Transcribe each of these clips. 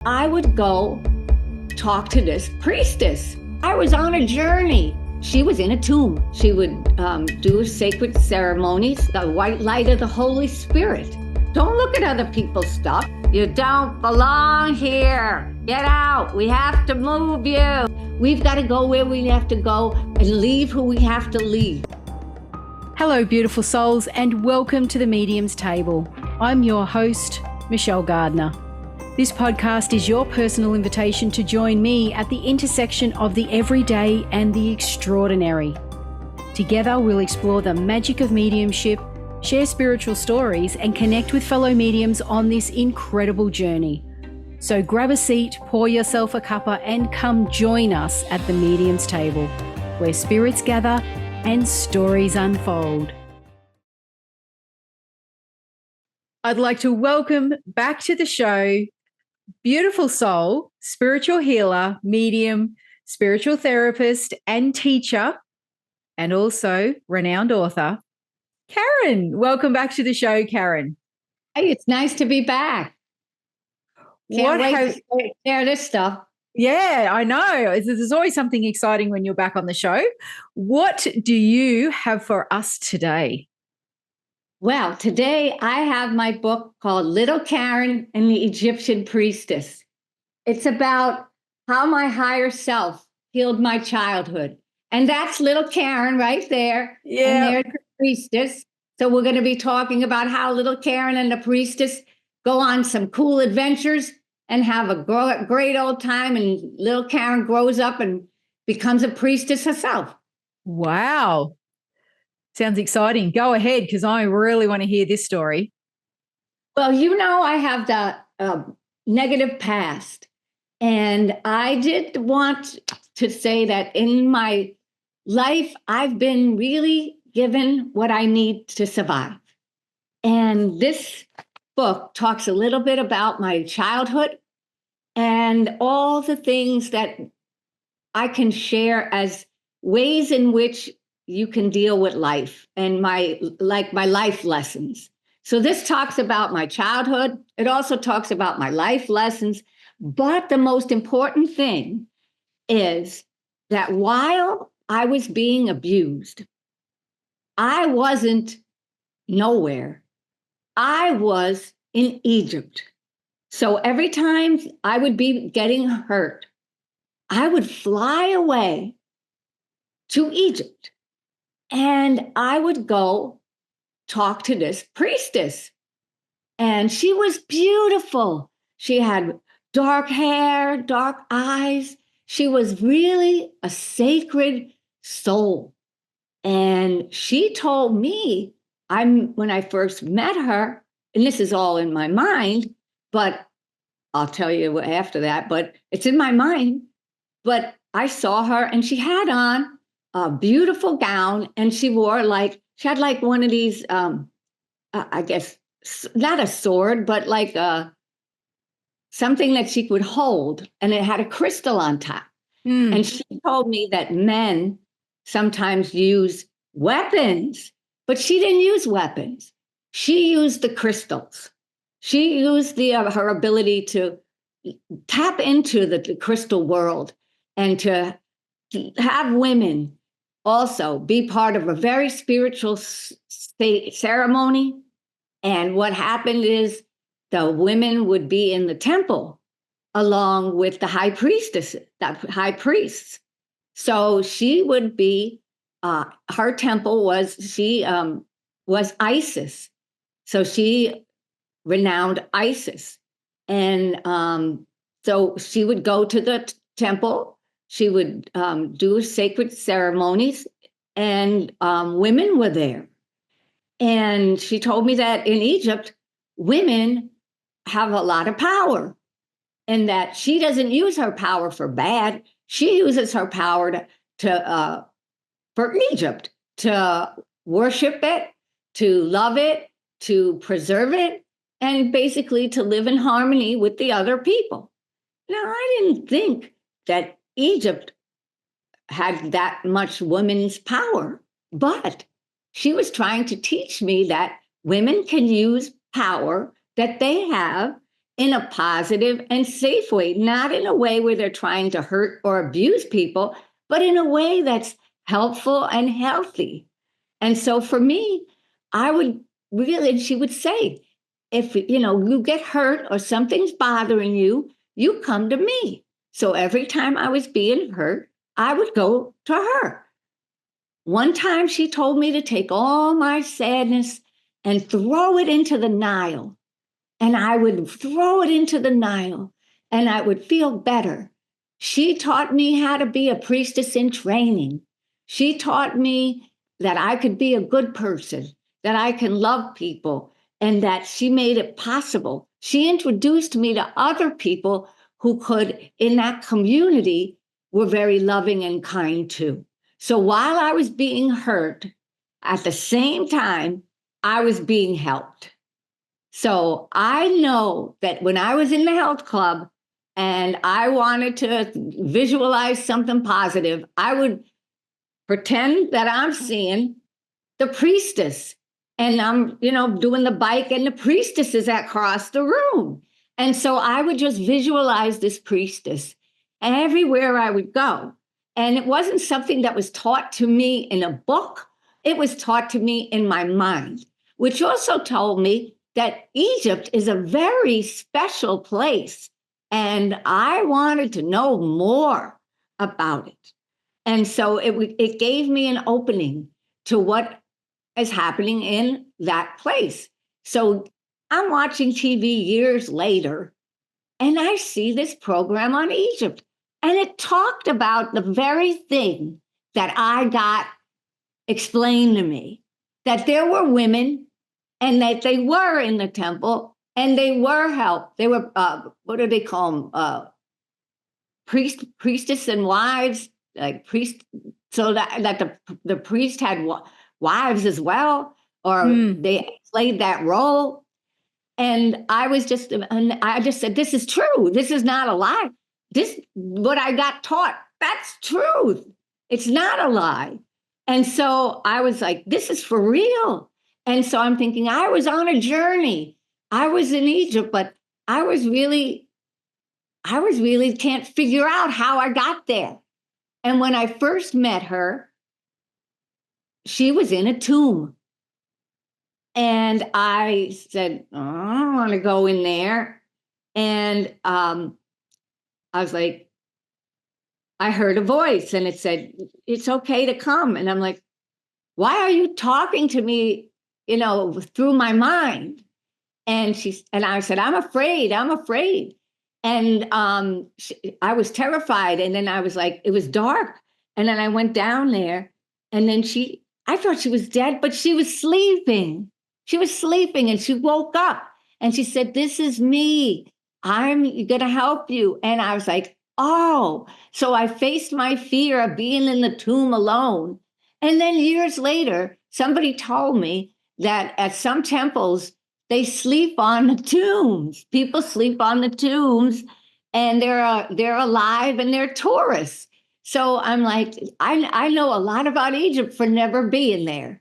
I would go talk to this priestess. I was on a journey. She was in a tomb. She would do sacred ceremonies, the white light of the Holy Spirit. Don't look at other people's stuff. You don't belong here. Get out. We have to move you. We've got to go where we have to go and leave who we have to leave. Hello, beautiful souls, and welcome to the Medium's Table. I'm your host, Michelle Gardner. This podcast is your personal invitation to join me at the intersection of the everyday and the extraordinary. Together, we'll explore the magic of mediumship, share spiritual stories, and connect with fellow mediums on this incredible journey. So grab a seat, pour yourself a cuppa, and come join us at the Medium's Table, where spirits gather and stories unfold. I'd like to welcome back to the show beautiful soul, spiritual healer, medium, spiritual therapist, and teacher, and also renowned author, Karen. Welcome back to the show, Karen. Hey, it's nice to be back. Can't wait to share this stuff. Yeah, I know. There's always something exciting when you're back on the show. What do you have for us today? Well, today I have my book called Little Karen and the Egyptian Priestess. It's about how my higher self healed my childhood. And that's little Karen right there. Yeah. And there's the priestess. So we're going to be talking about how little Karen and the priestess go on some cool adventures and have a great old time. And little Karen grows up and becomes a priestess herself. Wow. Sounds exciting. Go ahead, because I really want to hear this story. Well, you know, I have the negative past. And I did want to say that in my life, I've been really given what I need to survive. And this book talks a little bit about my childhood and all the things that I can share as ways in which you can deal with life and my life lessons. So this talks about my childhood. It also talks about my life lessons. But the most important thing is that while I was being abused, I wasn't nowhere. I was in Egypt. So every time I would be getting hurt, I would fly away to Egypt. And I would go talk to this priestess. And she was beautiful. She had dark hair, dark eyes. She was really a sacred soul. And she told me, when I first met her, and this is all in my mind, but I'll tell you after that, but it's in my mind. But I saw her and she had on a beautiful gown, and she had like one of these, I guess, not a sword, but like something that she could hold, and it had a crystal on top. And she told me that men sometimes use weapons, but she didn't use weapons. She used the crystals. She used her ability to tap into the crystal world and to have women also be part of a very spiritual ceremony. And what happened is the women would be in the temple along with the high priestess, the high priests. So she would be, her temple was Isis. So she renowned Isis. And so she would go to the temple. She would do sacred ceremonies, and women were there. And she told me that in Egypt, women have a lot of power, and that she doesn't use her power for bad. She uses her power for Egypt, to worship it, to love it, to preserve it, and basically to live in harmony with the other people. Now, I didn't think that Egypt had that much women's power, but she was trying to teach me that women can use power that they have in a positive and safe way, not in a way where they're trying to hurt or abuse people, but in a way that's helpful and healthy. And so for me, I would really, and she would say, if you get hurt or something's bothering you, you come to me. So every time I was being hurt, I would go to her. One time she told me to take all my sadness and throw it into the Nile. And I would throw it into the Nile and I would feel better. She taught me how to be a priestess in training. She taught me that I could be a good person, that I can love people, and that she made it possible. She introduced me to other people who could, in that community, were very loving and kind too. So while I was being hurt, at the same time, I was being helped. So I know that when I was in the health club and I wanted to visualize something positive, I would pretend that I'm seeing the priestess and I'm, doing the bike and the priestess is across the room. And so I would just visualize this priestess everywhere I would go. And it wasn't something that was taught to me in a book. It was taught to me in my mind, which also told me that Egypt is a very special place. And I wanted to know more about it. And so it gave me an opening to what is happening in that place. So I'm watching TV years later, and I see this program on Egypt. And it talked about the very thing that I got explained to me, that there were women and that they were in the temple and they were helped. They were, what do they call them? Priestess and wives, like priest. So that the priest had wives as well, or they played that role. And I just said, this is true. This is not a lie. What I got taught, that's truth. It's not a lie. And so I was like, this is for real. And so I'm thinking, I was on a journey. I was in Egypt, but I was really can't figure out how I got there. And when I first met her, she was in a tomb. And I said, oh, I don't want to go in there. And I was like, I heard a voice and it said, it's okay to come. And I'm like, why are you talking to me, through my mind? And I said, I'm afraid. And I was terrified. And then I was like, it was dark. And then I went down there and then I thought she was dead, but she was sleeping. She was sleeping and she woke up and she said, this is me. I'm going to help you. And I was like, oh, so I faced my fear of being in the tomb alone. And then years later, somebody told me that at some temples, they sleep on the tombs. People sleep on the tombs and they're alive and they're tourists. So I'm like, I know a lot about Egypt for never being there.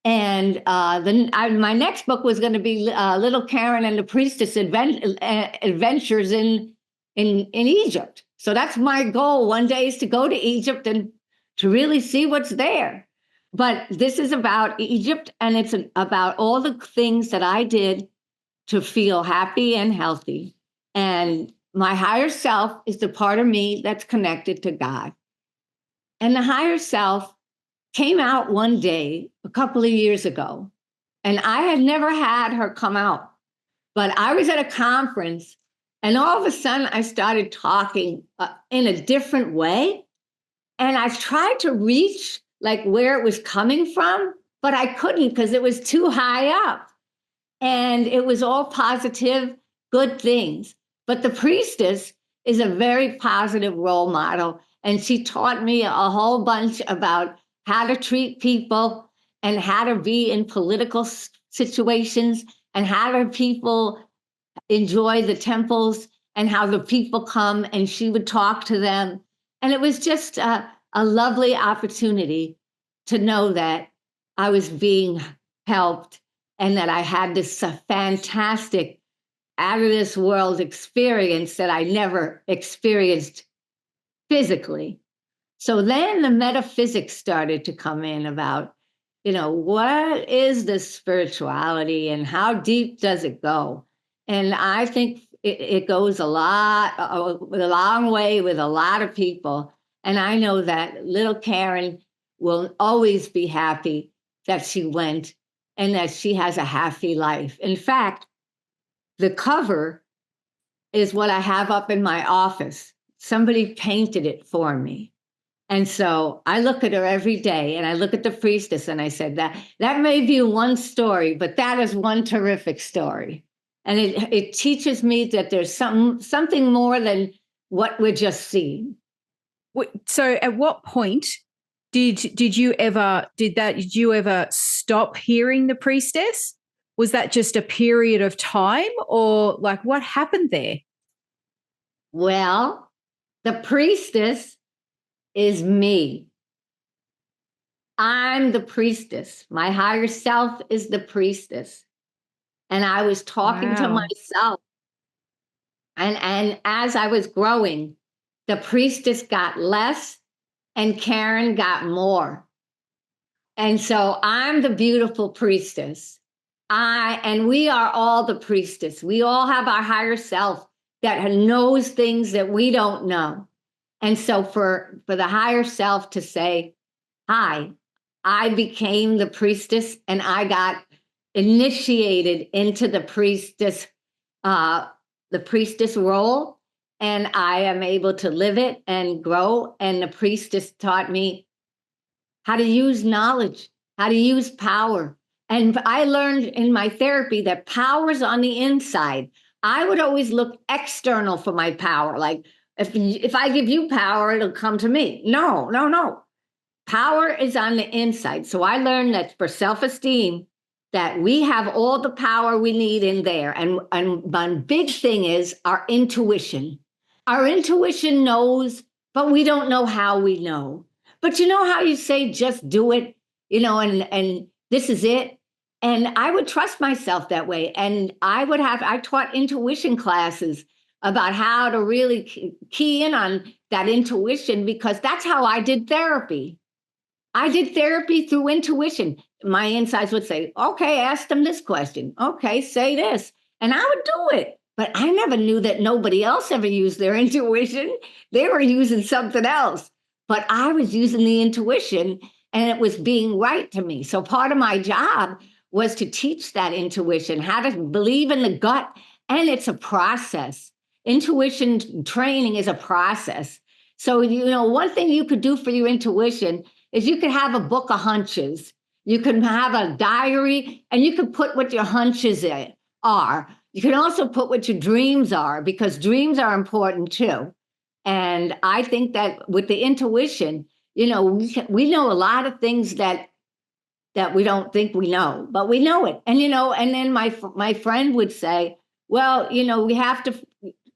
And my next book was going to be Little Karen and the Priestess Adventures in Egypt. So that's my goal one day, is to go to Egypt and to really see what's there. But this is about Egypt, and it's about all the things that I did to feel happy and healthy. And my higher self is the part of me that's connected to God. And the higher self came out one day a couple of years ago, and I had never had her come out. But I was at a conference, and all of a sudden I started talking in a different way. And I tried to reach like where it was coming from, but I couldn't because it was too high up. And it was all positive, good things. But the priestess is a very positive role model. And she taught me a whole bunch about how to treat people and how to be in political situations and how do people enjoy the temples and how the people come, and she would talk to them. And it was just a lovely opportunity to know that I was being helped and that I had this fantastic out of this world experience that I never experienced physically. So then the metaphysics started to come in about, what is this spirituality and how deep does it go? And I think it goes a long way with a lot of people. And I know that little Karen will always be happy that she went and that she has a happy life. In fact, the cover is what I have up in my office. Somebody painted it for me. And so I look at her every day and I look at the priestess and I said that may be one story, but that is one terrific story. And it teaches me that there's something more than what we're just seeing. So at what point did you ever stop hearing the priestess? Was that just a period of time, or like what happened there? Well, the priestess is me. I'm the priestess. My higher self is the priestess. And I was talking to myself. And as I was growing, the priestess got less and Karen got more. And so I'm the beautiful priestess. And we are all the priestess. We all have our higher self that knows things that we don't know. And so for the higher self to say, hi, I became the priestess and I got initiated into the priestess role, and I am able to live it and grow. And the priestess taught me how to use knowledge, how to use power. And I learned in my therapy that power is on the inside. I would always look external for my power. Like if I give you power, it'll come to me. No. Power is on the inside. So I learned that for self-esteem, that we have all the power we need in there. And one big thing is our intuition. Our intuition knows, but we don't know how we know. But you know how you say, just do it, and this is it. And I would trust myself that way. And I taught intuition classes about how to really key in on that intuition, because that's how I did therapy. I did therapy through intuition. My insides would say, okay, ask them this question. Okay, say this. And I would do it. But I never knew that nobody else ever used their intuition. They were using something else. But I was using the intuition and it was being right to me. So part of my job was to teach that intuition, how to believe in the gut. And it's a process. Intuition training is a process. So, one thing you could do for your intuition is you could have a book of hunches. You can have a diary, and you can put what your hunches are. You can also put what your dreams are, because dreams are important too. And I think that with the intuition, we know a lot of things that we don't think we know, but we know it. And, and then my friend would say, well, we have to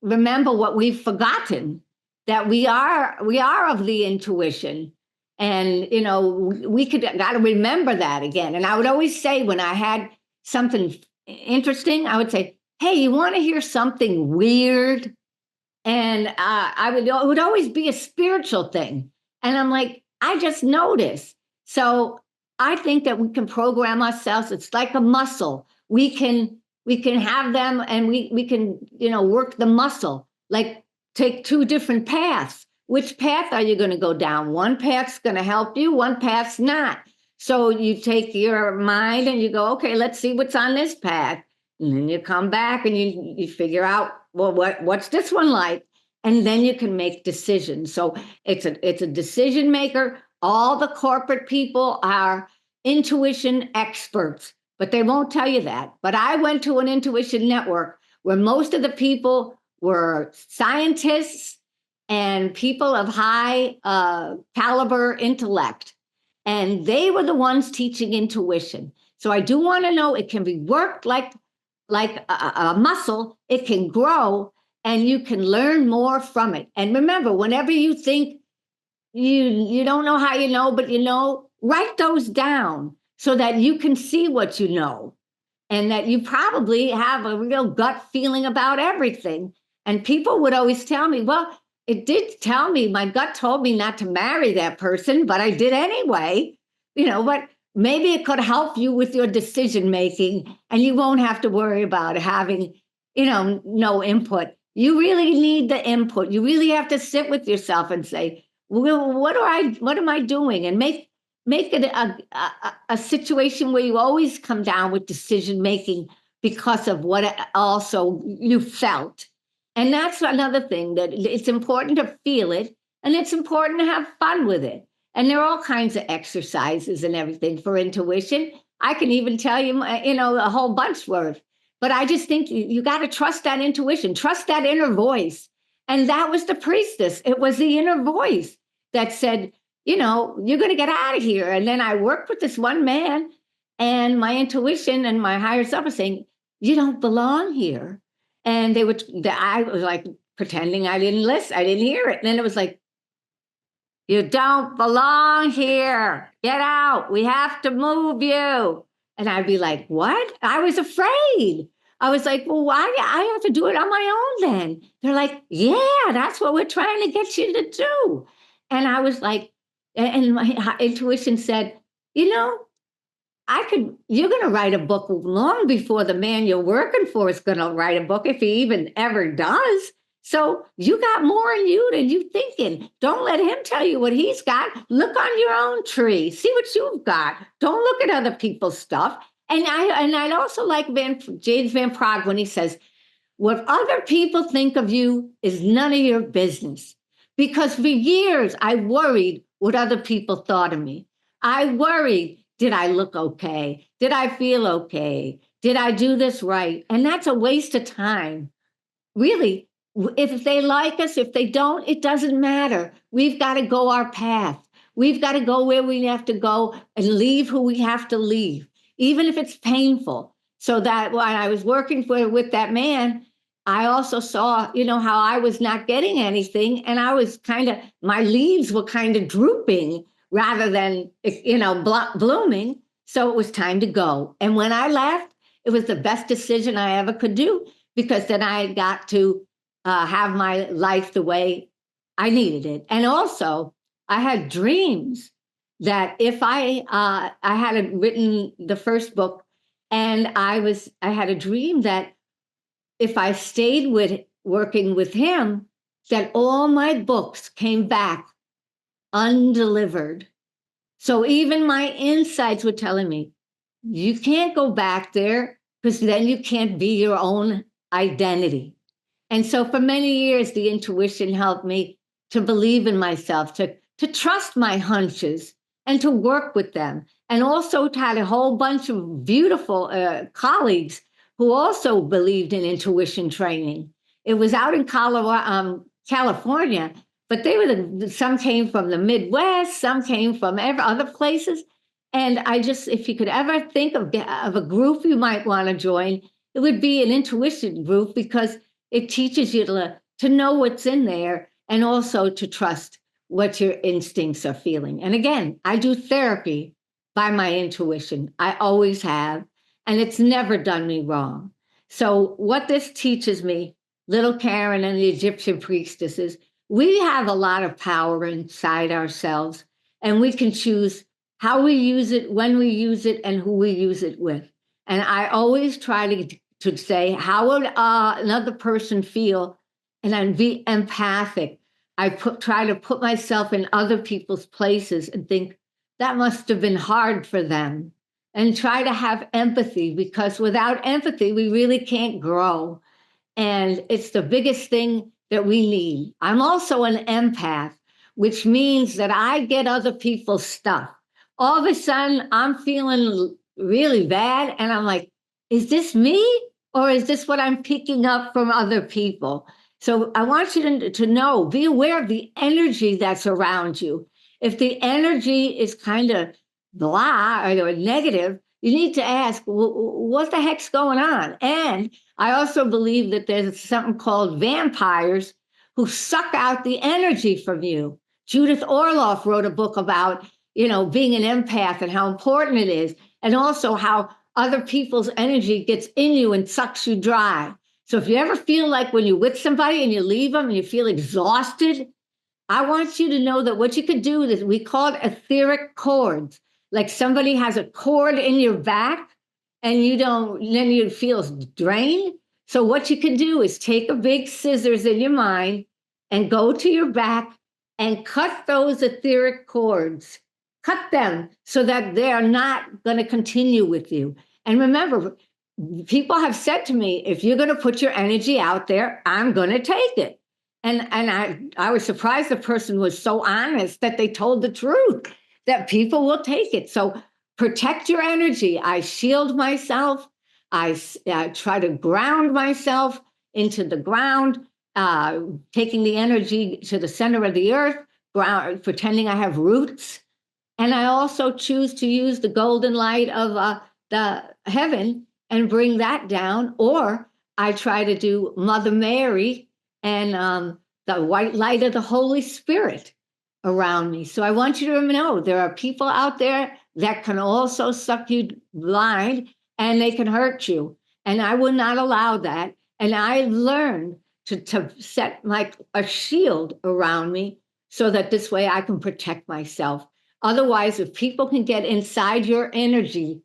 remember what we've forgotten, that we are of the intuition. And, we got to remember that again. And I would always say, when I had something interesting, I would say, hey, you want to hear something weird? And it would always be a spiritual thing. And I'm like, I just noticed. So I think that we can program ourselves. It's like a muscle. We can have them, and we can, work the muscle, like take two different paths. Which path are you going to go down? One path's going to help you, one path's not. So you take your mind and you go, okay, let's see what's on this path. And then you come back and you figure out, well, what's this one like? And then you can make decisions. So it's a decision maker. All the corporate people are intuition experts, but they won't tell you that. But I went to an intuition network where most of the people were scientists and people of high caliber intellect. And they were the ones teaching intuition. So I do want to know, it can be worked like a muscle. It can grow, and you can learn more from it. And remember, whenever you think you don't know how you know, but write those down so that you can see what you know. and that you probably have a real gut feeling about everything. And people would always tell me, well, it did tell me, my gut told me not to marry that person, but I did anyway, but maybe it could help you with your decision making, and you won't have to worry about having, no input. You really need the input. You really have to sit with yourself and say, well, what am I doing? And make it a situation where you always come down with decision making because of what also you felt. And that's another thing, that it's important to feel it, and it's important to have fun with it. And there are all kinds of exercises and everything for intuition. I can even tell you, a whole bunch worth. But I just think you got to trust that intuition, trust that inner voice. And that was the priestess. It was the inner voice that said, you're going to get out of here. And then I worked with this one man, and my intuition and my higher self was saying, you don't belong here. And I was like pretending I didn't listen. I didn't hear it. And then it was like, you don't belong here. Get out. We have to move you. And I'd be like, what? I was afraid. I was like, well, why? I have to do it on my own then. They're like, yeah, that's what we're trying to get you to do. And I was like, and my intuition said, you're going to write a book long before the man you're working for is going to write a book, if he even ever does. So you got more in you than you thinking. Don't let him tell you what he's got. Look on your own tree. See what you've got. Don't look at other people's stuff. And I'd also like James Van Praagh when he says, what other people think of you is none of your business. Because for years, I worried what other people thought of me. I worried, did I look okay? Did I feel okay? Did I do this right? And that's a waste of time. Really, if they like us, if they don't, it doesn't matter. We've got to go our path. We've got to go where we have to go and leave who we have to leave, even if it's painful. So that when I was working with that man, I also saw, how I was not getting anything. And I was my leaves were kind of drooping rather than, blooming. So it was time to go. And when I left, it was the best decision I ever could do, because then I got to have my life the way I needed it. And also, I had dreams that if I had written the first book, and I had a dream that if I stayed working with him, that all my books came back undelivered. So even my insights were telling me, you can't go back there, because then you can't be your own identity. And so for many years, the intuition helped me to believe in myself, to trust my hunches and to work with them. And also had a whole bunch of beautiful colleagues who also believed in intuition training. It was out in California, but some came from the Midwest, some came from other places. And if you could ever think of a group you might want to join, it would be an intuition group, because it teaches you to know what's in there, and also to trust what your instincts are feeling. And again, I do therapy by my intuition. I always have, and it's never done me wrong. So what this teaches me, little Karen and the Egyptian priestesses, we have a lot of power inside ourselves, and we can choose how we use it, when we use it, and who we use it with. And I always try to say, how would another person feel? And then be empathic. I try to put myself in other people's places and think, that must have been hard for them. And try to have empathy, because without empathy, we really can't grow. And it's the biggest thing that we need. I'm also an empath, which means that I get other people's stuff. All of a sudden, I'm feeling really bad. And I'm like, is this me? Or is this what I'm picking up from other people? So I want you to know, be aware of the energy that's around you. If the energy is kind of blah or negative, you need to ask, what the heck's going on? And I also believe that there's something called vampires who suck out the energy from you. Judith Orloff wrote a book about, being an empath and how important it is, and also how other people's energy gets in you and sucks you dry. So if you ever feel like when you're with somebody and you leave them and you feel exhausted, I want you to know that what you could do is, we call it etheric cords. Like somebody has a cord in your back and then you feel drained. So what you can do is take a big scissors in your mind and go to your back and cut those etheric cords. Cut them so that they're not going to continue with you. And remember, people have said to me, if you're going to put your energy out there, I'm going to take it. And I was surprised the person was so honest that they told the truth, that people will take it. So protect your energy. I shield myself. I try to ground myself into the ground, taking the energy to the center of the earth, pretending I have roots. And I also choose to use the golden light of the heaven and bring that down. Or I try to do Mother Mary and the white light of the Holy Spirit around me. So I want you to know there are people out there that can also suck you blind and they can hurt you. And I will not allow that. And I learned to set a shield around me so that this way I can protect myself. Otherwise, if people can get inside your energy,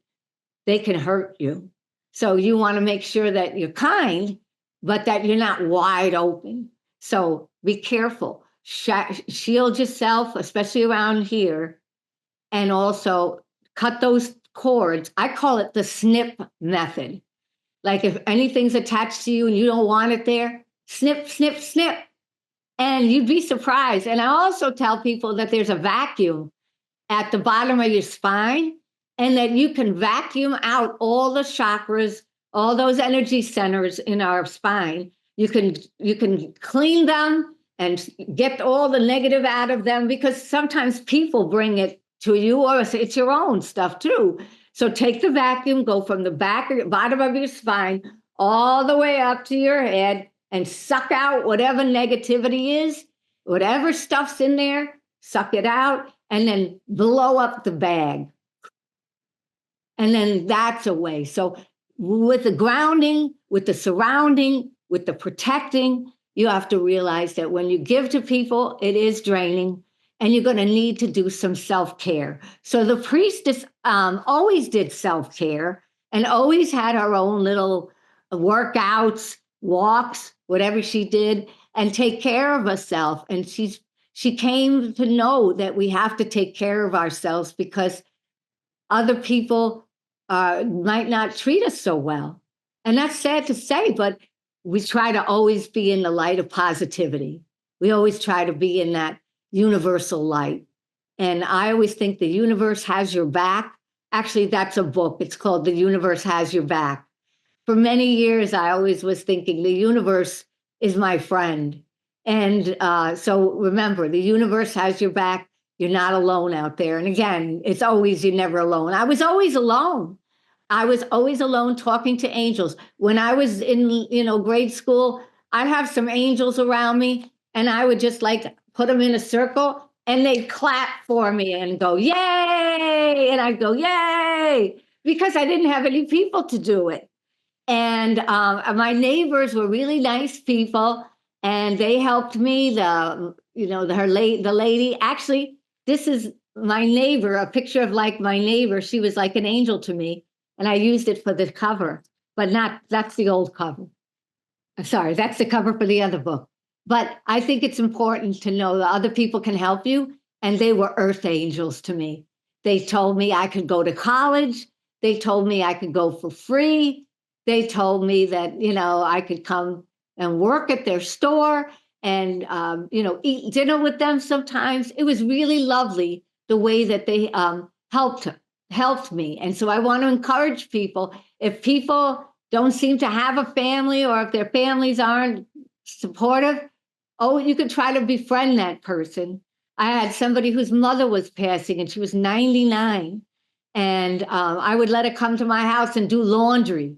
they can hurt you. So you want to make sure that you're kind, but that you're not wide open. So be careful. Shield yourself, especially around here, and also cut those cords. I call it the snip method. Like if anything's attached to you and you don't want it there, snip, snip, snip. And you'd be surprised. And I also tell people that there's a vacuum at the bottom of your spine, and that you can vacuum out all the chakras, all those energy centers in our spine. You can clean them and get all the negative out of them, because sometimes people bring it to you, or it's your own stuff too. So take the vacuum, go from the bottom of your spine all the way up to your head, and suck out whatever negativity is, whatever stuff's in there, suck it out, and then blow up the bag. And then that's a way. So with the grounding, with the surrounding, with the protecting, you have to realize that when you give to people, it is draining, and you're going to need to do some self-care. So the priestess always did self-care and always had her own little workouts, walks, whatever she did, and take care of herself. And she came to know that we have to take care of ourselves, because other people might not treat us so well. And that's sad to say, but we try to always be in the light of positivity. We always try to be in that universal light. And I always think the universe has your back. Actually, that's a book. It's called The Universe Has Your Back. For many years, I always was thinking the universe is my friend. And so remember, the universe has your back. You're not alone out there. And again, it's always, you're never alone. I was always alone. I was always alone talking to angels. When I was in, grade school, I'd have some angels around me, and I would just put them in a circle, and they'd clap for me and go, yay. And I'd go, yay, because I didn't have any people to do it. And my neighbors were really nice people, and they helped me. The lady, actually, this is my neighbor, a picture of my neighbor. She was like an angel to me, and I used it for the cover, but that's the old cover. I'm sorry, that's the cover for the other book. But I think it's important to know that other people can help you, and they were earth angels to me. They told me I could go to college. They told me I could go for free. They told me that, I could come and work at their store and, eat dinner with them sometimes. It was really lovely the way that they helped me. And so I want to encourage people, if people don't seem to have a family, or if their families aren't supportive, you could try to befriend that person. I had somebody whose mother was passing, and she was 99. And I would let her come to my house and do laundry.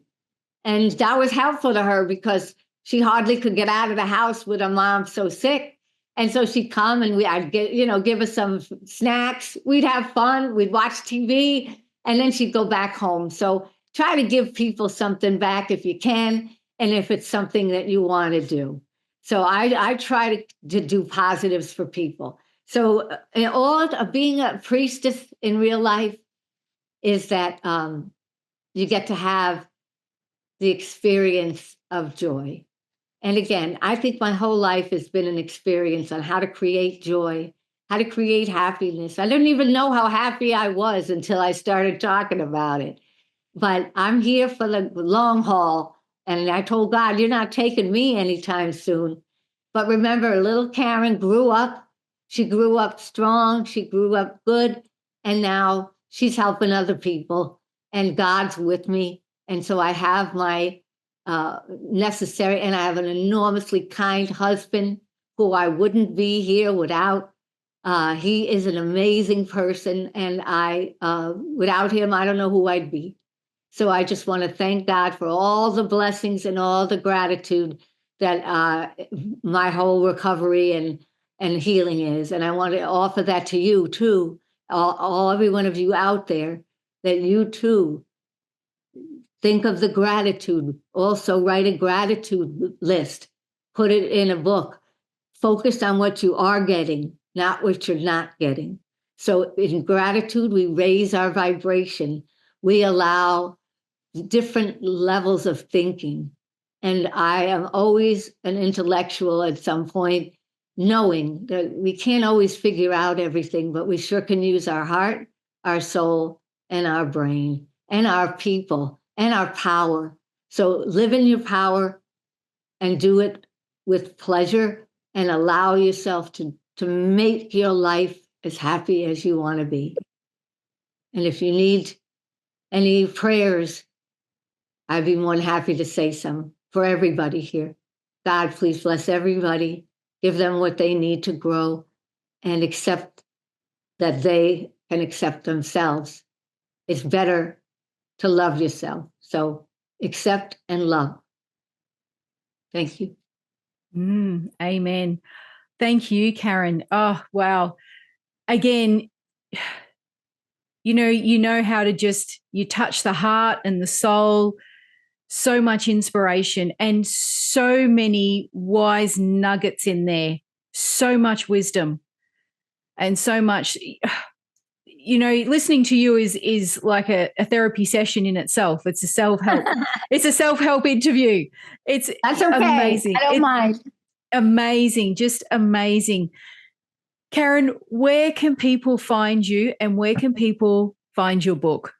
And that was helpful to her, because she hardly could get out of the house with her mom so sick. And so she'd come, and I'd give her some snacks. We'd have fun. We'd watch TV, and then she'd go back home. So try to give people something back if you can, and if it's something that you want to do. So I try to do positives for people. So in all of being a priestess in real life is that you get to have the experience of joy. And again, I think my whole life has been an experience on how to create joy, how to create happiness. I didn't even know how happy I was until I started talking about it. But I'm here for the long haul. And I told God, you're not taking me anytime soon. But remember, little Karen grew up. She grew up strong. She grew up good. And now she's helping other people. And God's with me. And so I have my necessary, and I have an enormously kind husband who I wouldn't be here without. He is an amazing person. And without him, I don't know who I'd be. So I just want to thank God for all the blessings and all the gratitude that my whole recovery and healing is. And I want to offer that to you too, every one of you out there, that you too think of the gratitude. Also write a gratitude list, put it in a book, focus on what you are getting, not what you're not getting. So in gratitude, we raise our vibration. We allow different levels of thinking. And I am always an intellectual at some point, knowing that we can't always figure out everything, but we sure can use our heart, our soul, and our brain, and our people, and our power. So live in your power and do it with pleasure, and allow yourself to make your life as happy as you want to be. And if you need any prayers, I'd be more than happy to say some for everybody here. God, please bless everybody, give them what they need to grow, and accept that they can accept themselves. It's better to love yourself. So accept and love. Thank you. Amen. Thank you, Karen. Oh, wow. Again, you know how to you touch the heart and the soul. So much inspiration and so many wise nuggets in there, so much wisdom and so much, listening to you is like a therapy session in itself. It's a self-help. It's a self-help interview. That's okay. Amazing. I don't mind. Amazing. Just amazing. Karen, where can people find you and where can people find your book?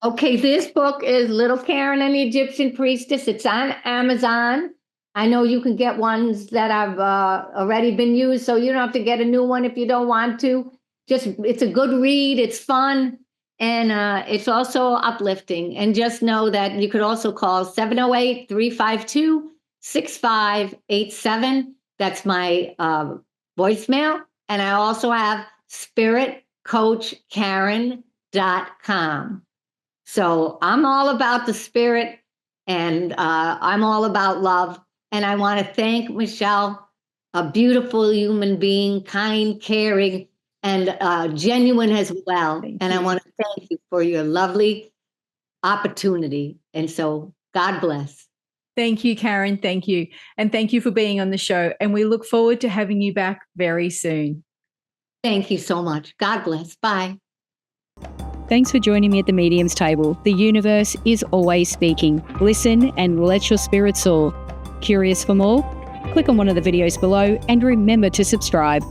Okay, this book is Little Karen and the Egyptian Priestess. It's on Amazon. I know you can get ones that have already been used, so you don't have to get a new one if you don't want to. It's a good read, it's fun, and it's also uplifting. And just know that you could also call 708-352-6587. That's my voicemail. And I also have spiritcoachkaren.com. So I'm all about the spirit, and I'm all about love. And I want to thank Michelle, a beautiful human being, kind, caring, and genuine as well. And I want to thank you for your lovely opportunity. And so God bless. Thank you, Karen. Thank you. And thank you for being on the show. And we look forward to having you back very soon. Thank you so much. God bless. Bye. Thanks for joining me at the Medium's Table. The universe is always speaking. Listen and let your spirit soar. Curious for more? Click on one of the videos below and remember to subscribe.